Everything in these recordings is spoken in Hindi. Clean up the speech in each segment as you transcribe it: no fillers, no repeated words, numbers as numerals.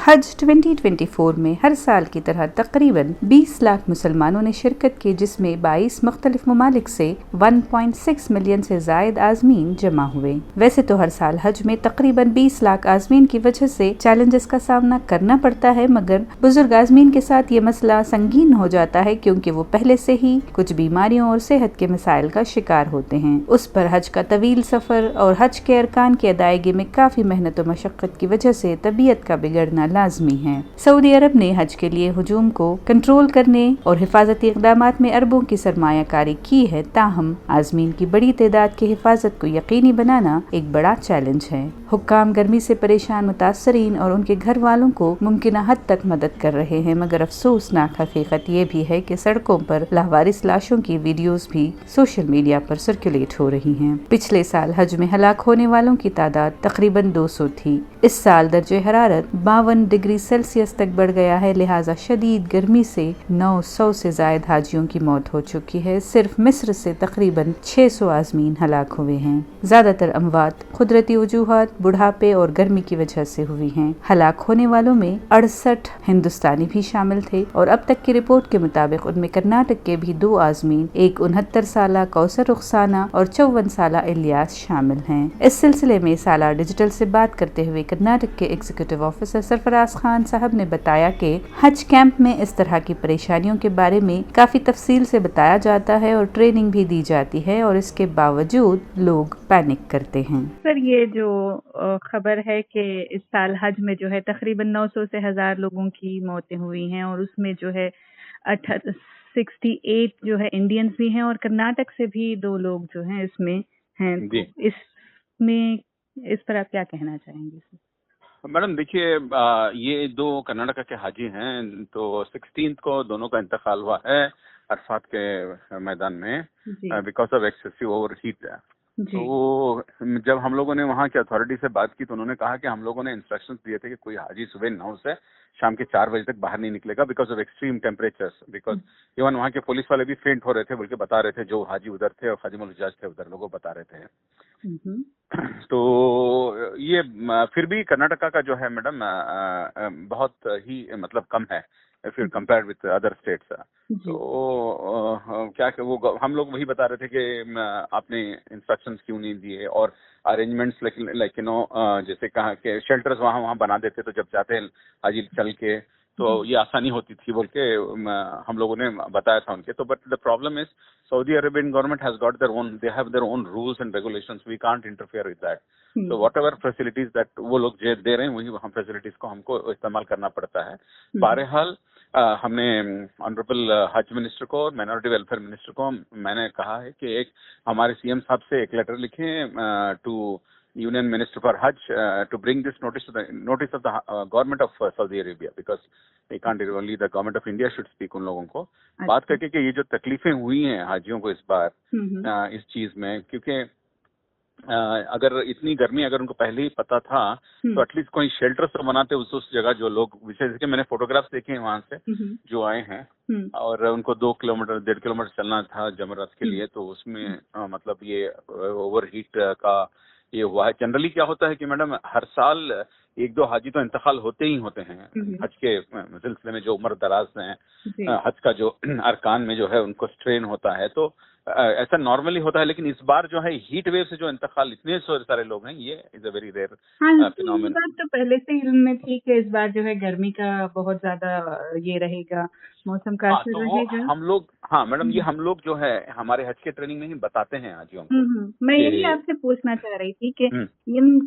हज 2024 में हर साल की तरह तकरीबन 20 लाख मुसलमानों ने शिरकत की, जिसमें 22 मुख्तलिफ ममालिक से 1.6 मिलियन से जायद आज़मीन जमा हुए। वैसे तो हर साल हज में तकरीबन 20 लाख आज़मीन की वजह से चैलेंजेस का सामना करना पड़ता है, मगर बुजुर्ग आज़मीन के साथ ये मसला संगीन हो जाता है क्योंकि वो पहले से ही कुछ बीमारियों और सेहत के मसाइल का शिकार होते हैं। उस पर हज का तवील सफर और हज के अरकान की अदायगी में काफी मेहनत और मशक्कत की वजह से तबीयत का बिगड़ना लाजमी है। सऊदी अरब ने हज के लिए हुजूम को कंट्रोल करने और हिफाजती इक़दामात में अरबों की सरमायाकारी की है, ताहम आज़मीन की बड़ी तादाद की हिफाजत को यकीनी बनाना एक बड़ा चैलेंज है। हुक्काम गर्मी से परेशान मुतासरीन और उनके घर वालों को मुमकिन हद तक मदद कर रहे हैं, मगर अफसोसनाक हकीकत ये भी है कि सड़कों पर लावारिस लाशों की वीडियोस भी सोशल मीडिया पर सर्कुलेट हो रही हैं। पिछले साल हज में हलाक होने वालों की तादाद तकरीबन 200 थी। इस साल दर्जे हरारत 52 डिग्री सेल्सियस तक बढ़ गया है, लिहाजा शदीद गर्मी से 900 से जायद हाजियों की मौत हो चुकी है। सिर्फ मिस्र से तकरीबन 600 आज़मीन हलाक हुए हैं। ज्यादातर अमवात कुदरती वजूहात, बुढ़ापे और गर्मी की वजह से हुई हैं। हलाक होने वालों में 68 हिंदुस्तानी भी शामिल थे और अब तक की रिपोर्ट के मुताबिक उनमें कर्नाटक के भी 2 आज़मीन, एक 69 साला कौसर रुखसाना और 54 साला इलियास शामिल हैं। इस सिलसिले में साला डिजिटल से बात करते हुए कर्नाटक के एग्जीक्यूटिव ऑफिसर सरफराज खान साहब ने बताया कि हज कैंप में इस तरह की परेशानियों के बारे में काफी तफसील से बताया जाता है और ट्रेनिंग भी दी जाती है, और इसके बावजूद लोग पैनिक करते हैं। सर, ये जो खबर है कि इस साल हज में जो है तकरीबन 900 से 1000 लोगों की मौतें हुई हैं और उसमें जो है 68 जो है इंडियंस भी हैं और कर्नाटक से भी 2 लोग जो हैं इसमें हैं। तो इसमें इस पर आप क्या कहना चाहेंगे? मैडम देखिए, ये 2 कर्नाटक के हाजी हैं, तो 16 को दोनों का इंतकाल हुआ है अरफात के मैदान में because of excessive over heat. तो जब हम लोगों ने वहाँ के अथॉरिटी से बात की तो उन्होंने कहा कि हम लोगों ने इंस्ट्रक्शंस दिए थे कि कोई हाजी सुबह 9 से शाम के 4 बजे तक बाहर नहीं निकलेगा because of extreme temperatures. Because even वहाँ के पुलिस वाले भी फेंट हो रहे थे बोल के बता रहे थे, जो हाजी उधर थे और खादिमुल हुज्जाज थे उधर, लोगों बता रहे थे। तो ये फिर भी कर्नाटका का जो है मैडम बहुत ही मतलब कम है if you compare with other states. तो क्या वो हम लोग वही बता रहे थे कि आपने इंस्ट्रक्शंस क्यों नहीं दिए और अरेंजमेंट्स लाइक यू नो जैसे कहा कि शेल्टर्स वहाँ बना देते तो जब जाते हैं हाजी चल के तो ये आसानी होती थी बोल के हम लोगों ने बताया था उनके। तो but the problem is Saudi Arabian government has got their own, they have their own rules and regulations. We can't interfere with that. So whatever facilities that वो लोग दे रहे हैं वही हम facilities को हमको इस्तेमाल करना पड़ता है। बहरहाल हमने ऑनरेबल हज मिनिस्टर को और माइनॉरिटी वेलफेयर मिनिस्टर को मैंने कहा है कि एक हमारे सीएम साहब से एक लेटर लिखें to Union Minister for Hajj to bring this notice of the government of Saudi Arabia because they can't, only the government of India should speak उन लोगों को बात करके कि ये जो तकलीफें हुई हैं हाजियों को इस बार इस चीज में, क्योंकि अगर इतनी गर्मी अगर उनको पहले ही पता था तो एटलीस्ट कोई शेल्टर तो बनाते उस जगह जो लोग, विशेष के मैंने फोटोग्राफ्स देखे हैं वहां से जो आए हैं और उनको 2 किलोमीटर 1.5 किलोमीटर चलना था जमरात के लिए, तो उसमें मतलब ये ओवर हीट का ये हुआ है। जनरली क्या होता है कि मैडम हर साल 1-2 हाजी तो इंतकाल होते ही होते हैं हज के सिलसिले में, जो उम्र दराज हैं हज का जो अरकान में जो है उनको स्ट्रेन होता है, तो ऐसा नॉर्मली होता है। लेकिन इस बार जो है हीट वेव से जो इंतकाल इतने सारे लोग हैं, ये is a very rare phenomenon. तो पहले से ही में थी कि इस बार जो है गर्मी का बहुत ज्यादा ये रहेगा, मौसम का असर रहेगा। हम लोग मैडम ये हम लोग जो है हमारे हज के ट्रेनिंग में ही बताते हैं हाजियों को। मैं यही आपसे पूछना चाह रही थी कि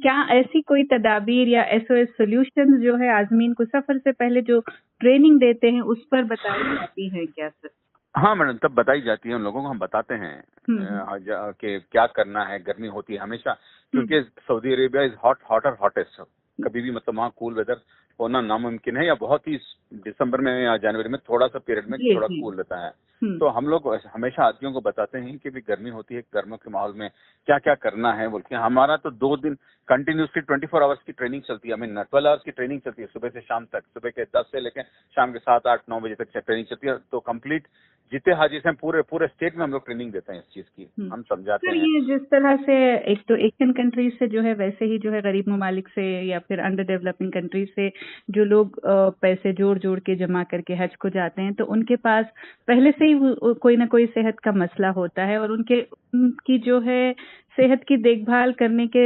क्या ऐसी कोई तदाबीर या SOS सोल्यूशन जो है आज़मीन को सफर से पहले जो ट्रेनिंग देते हैं उस पर बताई जाती है क्या सर? हाँ मैडम, तब बताई जाती है उन लोगों को, हम बताते हैं कि क्या करना है। गर्मी होती है हमेशा, क्योंकि Saudi Arabia is hotter hottest, कभी भी मतलब वहाँ कूल वेदर होना नामुमकिन है, या बहुत ही दिसंबर में या जनवरी में थोड़ा सा पीरियड में थोड़ा कूल रहता है। तो हम लोग हमेशा हाथियों को बताते हैं कि भी गर्मी होती है, गर्मियों के माहौल में क्या क्या करना है बोल के। हमारा तो 2 दिन कंटिन्यूसली 24 आवर्स की ट्रेनिंग चलती है, 12 आवर्स की ट्रेनिंग चलती है सुबह से शाम तक, सुबह के 10 से लेकर शाम के 7, 8, 9 बजे तक ट्रेनिंग चलती है। तो कंप्लीट जितने हाजी से पूरे स्टेट में हम लोग ट्रेनिंग देते हैं इस चीज की, हम समझाते सर हैं। ये जिस तरह से एक तो एशियन कंट्रीज से जो है, वैसे ही जो है गरीब ममालिक से या फिर अंडर डेवलपिंग कंट्रीज से जो लोग पैसे जोड़ जोड़ के जमा करके हज को जाते हैं, तो उनके पास पहले से ही कोई ना कोई सेहत का मसला होता है और उनकी जो है सेहत की देखभाल करने के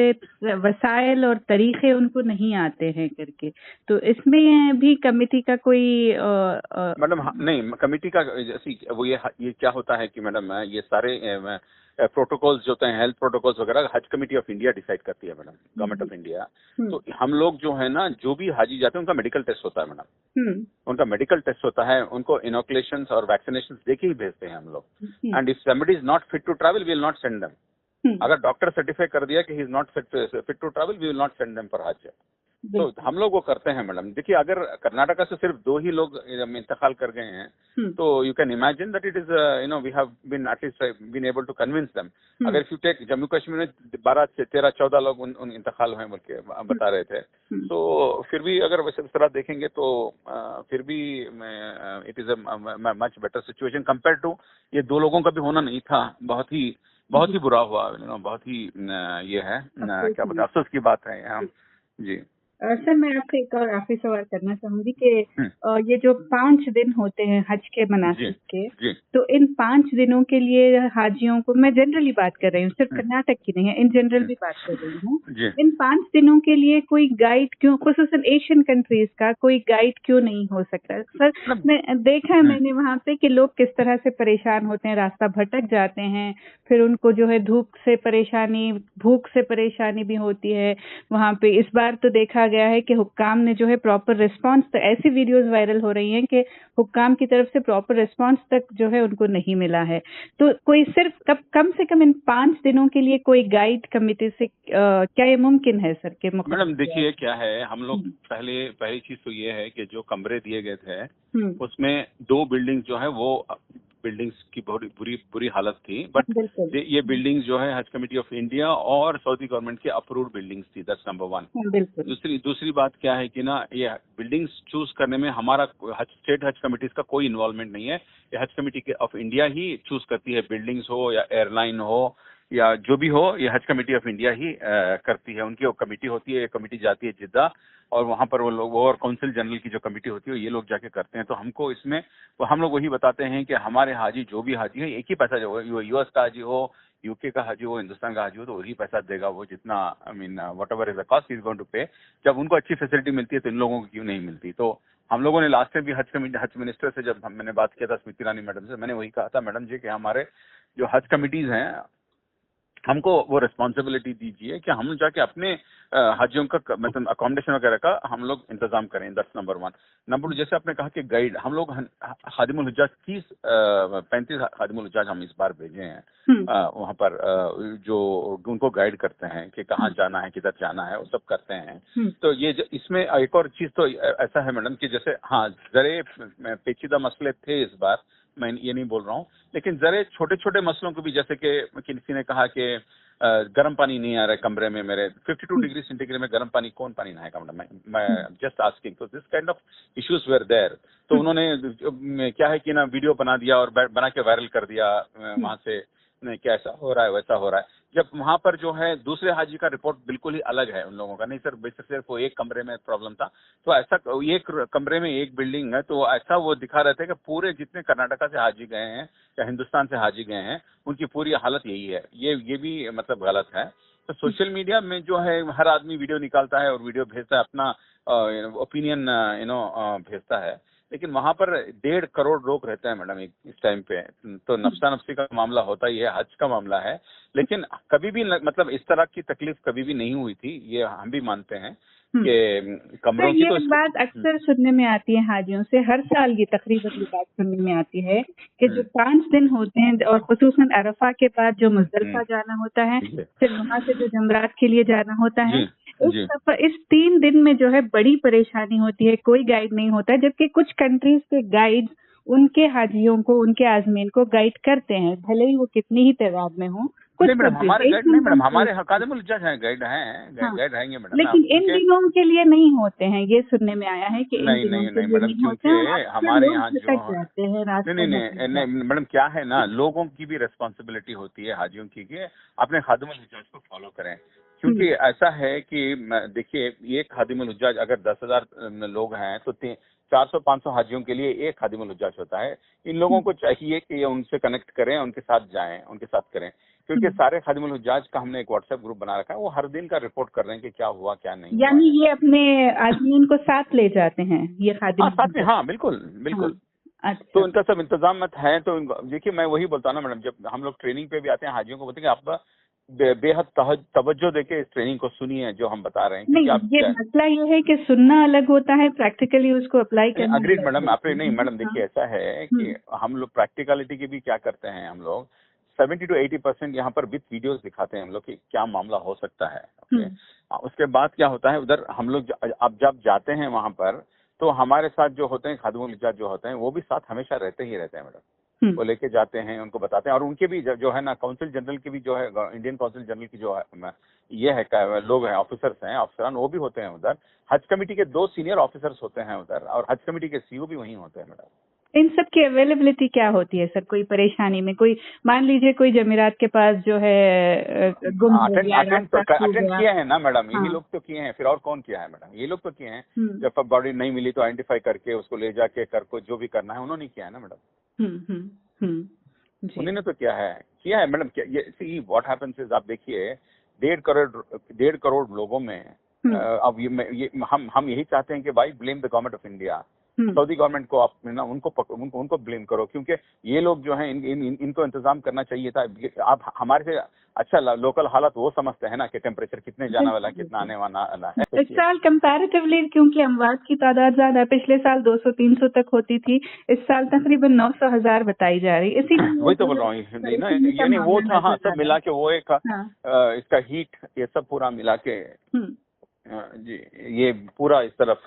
वसाइल और तरीके उनको नहीं आते हैं करके। तो इसमें भी कमेटी का कोई मैडम नहीं, कमेटी का वो ये क्या होता है कि मैडम ये सारे प्रोटोकॉल्स जो होते हैं, हेल्थ प्रोटोकॉल्स वगैरह, हज कमेटी ऑफ इंडिया डिसाइड करती है मैडम, गवर्नमेंट ऑफ इंडिया। तो हम लोग जो है ना, जो भी हाजी जाते हैं उनका मेडिकल टेस्ट होता है मैडम, उनका मेडिकल टेस्ट होता है, उनको इनोकुलेशन और वैक्सीनेशन देके ही भेजते हैं हम लोग। And if somebody is not fit to travel, we will not send them. अगर डॉक्टर सर्टिफाई कर दिया कि he is not fit to travel, we will not send them for Hajj. तो हम लोग वो करते हैं मैडम। देखिए, अगर कर्नाटका से सिर्फ 2 ही लोग इंतकाल कर गए हैं, तो you can imagine that it is we have been atleast been able to convince them. अगर if you take Jammu Kashmir में 12 से 13-14 लोग उन इंतकाल हुए बोल के बता रहे थे, तो फिर भी अगर वैसे इस तरह देखेंगे तो फिर भी it is a much better situation compare to ये 2 लोगों का भी होना नहीं था। बहुत ही बुरा हुआ, बहुत ही ये है क्या बताएं, अफसोस की बात है यहाँ जी। सर मैं आपसे एक और आखिरी सवाल करना चाहूंगी कि ये जो 5 दिन होते हैं हज के मनासिक के, तो इन 5 दिनों के लिए हाजियों को, मैं जनरली बात कर रही हूँ, सिर्फ कर्नाटक की नहीं है, इन जनरल भी बात कर रही हूँ, इन 5 दिनों के लिए कोई गाइड क्यों, खुसूसन एशियन कंट्रीज का कोई गाइड क्यों नहीं हो सकता? सर मैं देखा है मैंने वहाँ पे कि लोग किस तरह से परेशान होते हैं, रास्ता भटक जाते हैं, फिर उनको जो है धूप से परेशानी, भूख से परेशानी भी होती है वहाँ पे। इस बार तो देखा गया है कि हुक्काम ने जो है प्रॉपर रिस्पांस, तो ऐसी वीडियोस वायरल हो रही हैं कि हुक्काम की तरफ से प्रॉपर रिस्पांस तक जो है उनको नहीं मिला है। तो कोई सिर्फ कम से कम इन 5 दिनों के लिए कोई गाइड कमेटी से क्या ये मुमकिन है सर? के मैडम देखिए क्या है, हम लोग पहली चीज तो ये है कि जो कमरे दिए गए थे उसमें 2 बिल्डिंग जो है वो बिल्डिंग्स की बुरी हालत थी, बट ये बिल्डिंग्स जो है हज कमेटी ऑफ इंडिया और सऊदी गवर्नमेंट की अप्रूव्ड बिल्डिंग्स थी। That's number 1। दूसरी बात क्या है कि ना, ये बिल्डिंग्स चूज करने में हमारा स्टेट हज कमेटीज का कोई इन्वॉल्वमेंट नहीं है। ये हज committee of India he choose करती है, बिल्डिंग्स हो या एयरलाइन हो या जो भी हो, ये हज कमेटी ऑफ इंडिया ही करती है। उनकी वो कमेटी होती है, कमेटी जाती है जिद्दा, और वहां पर वो लोग, और काउंसिल जनरल की जो कमेटी होती है ये लोग जाके करते हैं। तो हमको इसमें हम लोग वही बताते हैं कि हमारे हाजी, जो भी हाजी है, एक ही पैसा, जो यूएस का हाजी हो, यूके का हाजी हो, हिंदुस्तान का हाजी हो, तो वही पैसा देगा वो, जितना whatever is the cost is going to pay. जब उनको अच्छी फैसिलिटी मिलती है तो इन लोगों को क्यों नहीं मिलती? तो हम लोगों ने लास्ट में भी हज मिनिस्टर से जब मैंने बात किया था, स्मृति ईरानी मैडम से, मैंने वही कहा था, मैडम जी कि हमारे जो हज कमिटीज हैं, हमको वो रिस्पॉन्सिबिलिटी दीजिए कि हम जाके अपने हाजियों का मतलब अकोमोडेशन वगैरह का हम लोग इंतजाम करें। That's number 1। नंबर 2, जैसे आपने कहा कि गाइड, हम लोग खादिमुल हुज्जाज 35 खादिमुल हुज्जाज हम इस बार भेजे हैं वहाँ पर, जो उनको गाइड करते हैं कि कहाँ जाना है, किधर जाना है, वो सब करते हैं। तो ये इसमें एक और चीज तो ऐसा है मैडम कि जैसे जरे पेचीदा मसले थे इस बार, मैं ये नहीं बोल रहा हूँ, लेकिन जरे छोटे छोटे मसलों को भी, जैसे कि किसी ने कहा कि गर्म पानी नहीं आ रहा है कमरे में मेरे, 52 डिग्री सेंटीग्रेड में गर्म पानी कौन पानी नहाएगा मैडम? मैं जस्ट आस्किंग। तो this kind of issues were there. तो उन्होंने क्या है कि ना, वीडियो बना दिया और बना के वायरल कर दिया वहां से, क्या ऐसा हो रहा है, वैसा हो रहा है। जब वहां पर जो है दूसरे हाजी का रिपोर्ट बिल्कुल ही अलग है उन लोगों का, नहीं सर सिर्फ वो एक कमरे में प्रॉब्लम था, तो ऐसा एक कमरे में एक बिल्डिंग है, तो ऐसा वो दिखा रहे थे कि पूरे जितने कर्नाटका से हाजी गए हैं या हिंदुस्तान से हाजी गए हैं, उनकी पूरी हालत यही है। ये भी मतलब गलत है। तो सोशल मीडिया में जो है हर आदमी वीडियो निकालता है और वीडियो भेजता है, अपना ओपिनियन भेजता है, लेकिन वहां पर 1.5 करोड़ लोग रहते हैं मैडम इस टाइम पे। तो नफ्सा नफ्सी का मामला होता ही है, हज का मामला है, लेकिन कभी भी मतलब इस तरह की तकलीफ कभी भी नहीं हुई थी, ये हम भी मानते हैं कि कमरों की। तो ये बात अक्सर सुनने में आती है हाजियों से, हर साल ये तकरीबन ये बात सुनने में आती है कि जो 5 दिन होते हैं, और खुसूसन अरफा के बाद जो मुजदलिफा जाना होता है, फिर वहाँ से जो जमरात के लिए जाना होता है, इस 3 दिन में जो है बड़ी परेशानी होती है, कोई गाइड नहीं होता है। जबकि कुछ कंट्रीज के गाइड उनके हाजियों को, उनके आजमीन को गाइड करते हैं, भले ही वो कितनी ही तादाद में हो, कुछ नहीं मैडम, सब्जेक्ट हमारे एक गाइड नहीं मैडम, महीना हमारे कादिमुल हुज्जाज हैं, गाइड हैं, हाँ, गाइड रहेंगे मैडम। लेकिन इन क्योंकि दिनों के लिए नहीं होते हैं, ये सुनने में आया है कि इन नहीं दिनों नहीं के नहीं लिए मैडम, नहीं होते क्योंकि हैं और अक्सर हमारे लोग यहाँ जो भटक जाते हैं, नहीं रास्ता नहीं भटक नहीं जाते नहीं मैडम, क्या है ना, लोगों की भी रिस्पॉन्सिबिलिटी होती है हाजियों की कि अपने खादिमुल हुज्जाज को फॉलो करें। क्योंकि ऐसा है कि देखिए, ये खादिमुल हुज्जाज अगर 10,000 लोग हैं तो 400-500 हाजियों के लिए एक खादिमुल हुज्जाज होता है। इन लोगों को चाहिए कि ये उनसे कनेक्ट करें, उनके साथ जाएं, उनके साथ करें, क्योंकि सारे खादिमुल हुज्जाज का हमने एक व्हाट्सएप ग्रुप बना रखा है, वो हर दिन का रिपोर्ट कर रहे हैं कि क्या हुआ क्या नहीं हुआ यानी है। ये अपने आदमी को साथ ले जाते हैं, ये खादिम हाँ साथ में, हाँ बिल्कुल बिल्कुल। अच्छा तो इनका सब इंतजाम है। तो देखिए, मैं वही बोलता हूँ ना मैडम, जब हम लोग ट्रेनिंग पे भी आते हैं हाजियों को बोलते हैं कि आप बेहद तवज्जो देके इस ट्रेनिंग को सुनिए जो हम बता रहे हैं, क्योंकि नहीं, आप ये मसला ये है कि सुनना अलग होता है, प्रैक्टिकली उसको अप्लाई करना अग्रीड अलग मैडम, होता आप नहीं है। मैडम, देखिए ऐसा है कि हम लोग प्रैक्टिकलिटी की भी क्या करते हैं, हम लोग 70 to 80% यहाँ पर विद वीडियोस दिखाते हैं हम लोग कि क्या मामला हो सकता है। ओके, उसके बाद क्या होता है, उधर हम लोग अब जब जाते हैं वहां पर, तो हमारे साथ जो होते हैं खादिमुल हुज्जाज जो होते हैं, वो भी साथ हमेशा रहते ही रहते हैं मैडम। वो लेके जाते हैं, उनको बताते हैं, और उनके भी जो है ना, काउंसिल जनरल की भी जो है, इंडियन काउंसिल जनरल की जो है ये है लोग हैं, ऑफिसर्स हैं, अफसरान वो भी होते हैं उधर। हज कमेटी के 2 सीनियर ऑफिसर्स होते हैं उधर, और हज कमेटी के सीईओ भी वहीं होते हैं मैडम। इन सब की अवेलेबिलिटी क्या होती है सर? कोई परेशानी में, कोई मान लीजिए कोई जमीरात के पास जो है गुम हो गया, रास्ता खो अटेंड गया। किए हैं ना मैडम, यही हाँ। लोग तो किए हैं, फिर और कौन किया है मैडम, ये लोग तो किए हैं। हम्म जब बॉडी नहीं मिली तो आइडेंटिफाई करके उसको ले जाके कर को जो भी करना है उन्होंने किया है ना मैडम। जी। उन्होंने तो किया है मैडम। ये सी व्हाट हैपेंस इज, आप देखिए 1.5 करोड़ लोगों में अब ये हम यही चाहते हैं कि भाई blame the government of India, Saudi government को आप ना उनको ब्लेम करो, क्योंकि ये लोग जो हैं इनको इंतजाम करना चाहिए था। आप हमारे से अच्छा लोकल हालत वो समझते हैं ना कि टेम्परेचर कितने जाने वाला है, कितना आने वाला है। इस साल कंपैरेटिवली क्योंकि अमवात की तादाद ज्यादा है, पिछले साल 200-300 तक होती थी, इस साल तकरीबन 900,000 बताई जा रही, इसीलिए वही तो बोल रहा हूँ ना, यानी वो था, हाँ सब मिला के वो एक इसका हीट, ये सब पूरा मिला के जी, ये पूरा इस तरफ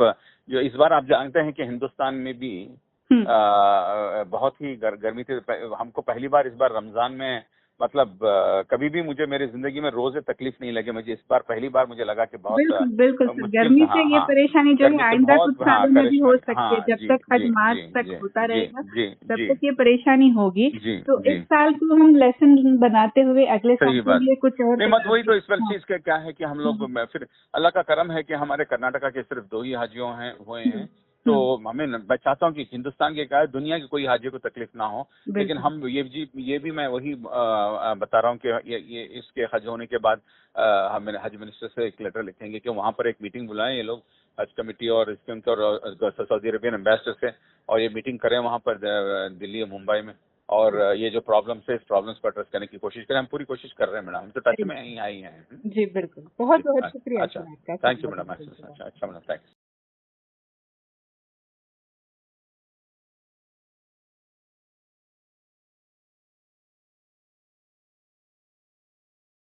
जो इस बार आप जानते हैं कि हिंदुस्तान में भी बहुत ही गर्मी थी। हमको पहली बार इस बार रमजान में, मतलब कभी भी मुझे मेरी जिंदगी में रोजे तकलीफ नहीं लगी, मुझे इस बार पहली बार मुझे लगा कि बहुत बिल्कुल मुश्किल गर्मी से, से ये परेशानी जो है आइंदा कुछ सालों में भी हो सकती है, जब तक हज मार्च तक होता रहेगा तब तक ये परेशानी होगी। तो इस साल को हम लेसन बनाते हुए अगले साल के लिए कुछ और नहीं मत, वही तो इस बार चीज का क्या है कि हम लोग फिर अल्लाह का करम है कि हमारे कर्नाटका के सिर्फ 2 ही हाजियों हुए हैं। तो हमें, मैं चाहता हूँ कि हिंदुस्तान के क्या दुनिया के कोई हाजी को तकलीफ ना हो, लेकिन हम ये भी मैं वही बता रहा हूँ कि ये इसके हज होने के बाद हम हज मिनिस्टर से एक लेटर लिखेंगे कि वहाँ पर एक मीटिंग बुलाएं ये लोग, हज कमेटी और इसके उनके और सऊदी अरेबियन एम्बेसडर से, और ये मीटिंग करें वहाँ पर दिल्ली मुंबई में, और ये जो प्रॉब्लम्स है इस प्रॉब्लम्स को एड्रेस करने की कोशिश करें। हम पूरी कोशिश कर रहे हैं मैडम, हम तो टच में ही आई हैं। जी बिल्कुल, बहुत बहुत शुक्रिया। अच्छा, थैंक यू मैडम। अच्छा मैडम, थैंक्स।